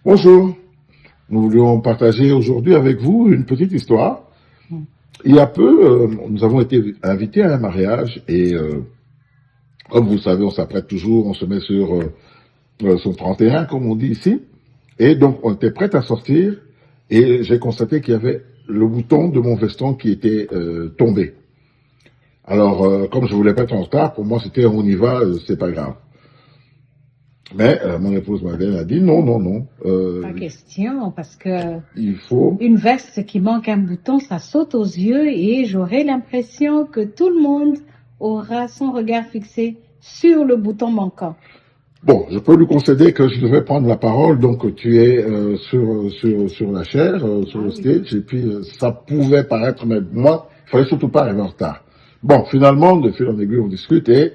Bonjour, nous voulions partager aujourd'hui avec vous une petite histoire. Il y a peu, nous avons été invités à un mariage et comme vous le savez, on s'apprête toujours, on se met sur son 31, comme on dit ici. Et donc, on était prêts à sortir et j'ai constaté qu'il y avait le bouton de mon veston qui était tombé. Alors, comme je voulais pas être en retard, pour moi, c'était on y va, c'est pas grave. Mais mon épouse Madeleine a dit non, non, non. Pas question, parce que Il faut. une veste qui manque un bouton, ça saute aux yeux et j'aurai l'impression que tout le monde aura son regard fixé sur le bouton manquant. Bon, je peux lui concéder que je devais prendre la parole, donc tu es sur la chaire, sur le stage, et puis ça pouvait paraître, mais moi, il fallait surtout pas arriver en retard. Bon, finalement, de fil en aiguille, on discute, et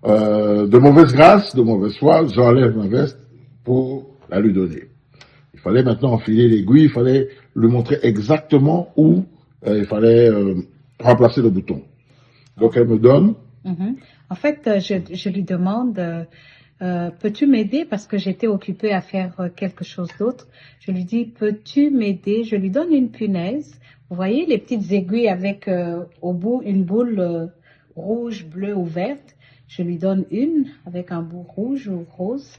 de mauvaise grâce, de mauvaise foi, j'enlève ma veste pour la lui donner. Il fallait maintenant enfiler l'aiguille, il fallait lui montrer exactement où il fallait remplacer le bouton. Donc elle me donne. En fait, je lui demande, peux-tu m'aider parce que j'étais occupée à faire quelque chose d'autre. Je lui dis, peux-tu m'aider? Je lui donne une punaise. Vous voyez les petites aiguilles avec au bout une boule rouge, bleue ou verte. Je lui donne une avec un bout rouge ou rose.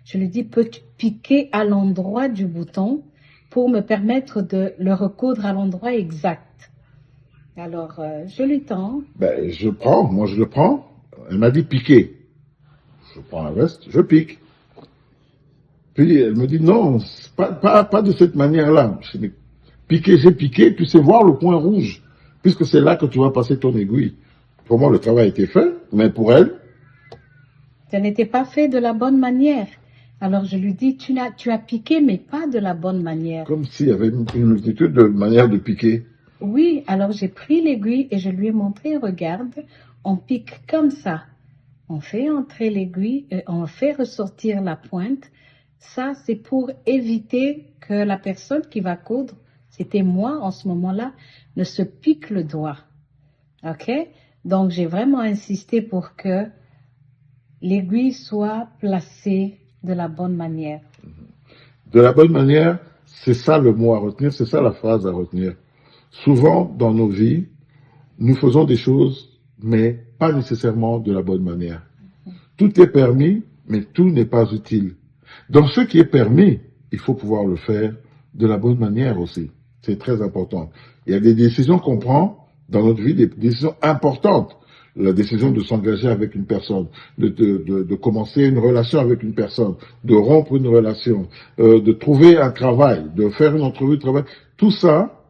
Je lui dis, peux-tu piquer à l'endroit du bouton pour me permettre de le recoudre à l'endroit exact? Alors, je lui tends. Ben, moi je le prends. Elle m'a dit piquer. Je prends la veste, je pique. Puis elle me dit non, pas de cette manière-là. Je dis, mais piquer, j'ai piqué, puis c'est voir le point rouge, puisque c'est là que tu vas passer ton aiguille. Pour moi, le travail a été fait, mais pour elle, ça n'était pas fait de la bonne manière. Alors je lui dis, tu as piqué, mais pas de la bonne manière. Comme s'il y avait une multitude de manières de piquer. Oui, alors j'ai pris l'aiguille et je lui ai montré, regarde, on pique comme ça. On fait entrer l'aiguille et on fait ressortir la pointe. Ça, c'est pour éviter que la personne qui va coudre, c'était moi en ce moment-là, ne se pique le doigt. OK? Donc, j'ai vraiment insisté pour que l'aiguille soit placée de la bonne manière. De la bonne manière, c'est ça le mot à retenir, c'est ça la phrase à retenir. Souvent, dans nos vies, nous faisons des choses, mais pas nécessairement de la bonne manière. Tout est permis, mais tout n'est pas utile. Dans ce qui est permis, il faut pouvoir le faire de la bonne manière aussi. C'est très important. Il y a des décisions qu'on prend dans notre vie, des décisions importantes. La décision de s'engager avec une personne, de commencer une relation avec une personne, de rompre une relation, de trouver un travail, de faire une entrevue de travail. Tout ça,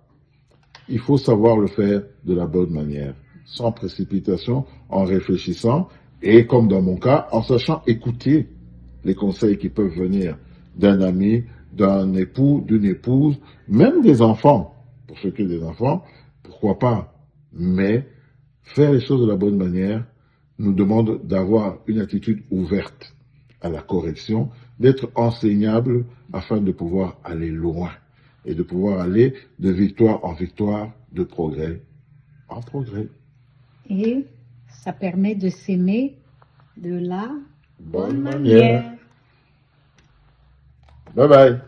il faut savoir le faire de la bonne manière, sans précipitation, en réfléchissant et, comme dans mon cas, en sachant écouter les conseils qui peuvent venir d'un ami, d'un époux, d'une épouse, même des enfants. Pour ceux qui ont des enfants, pourquoi pas. Mais faire les choses de la bonne manière nous demande d'avoir une attitude ouverte à la correction, d'être enseignable afin de pouvoir aller loin et de pouvoir aller de victoire en victoire, de progrès en progrès. Et ça permet de s'aimer de la Bonne manière. Bye bye.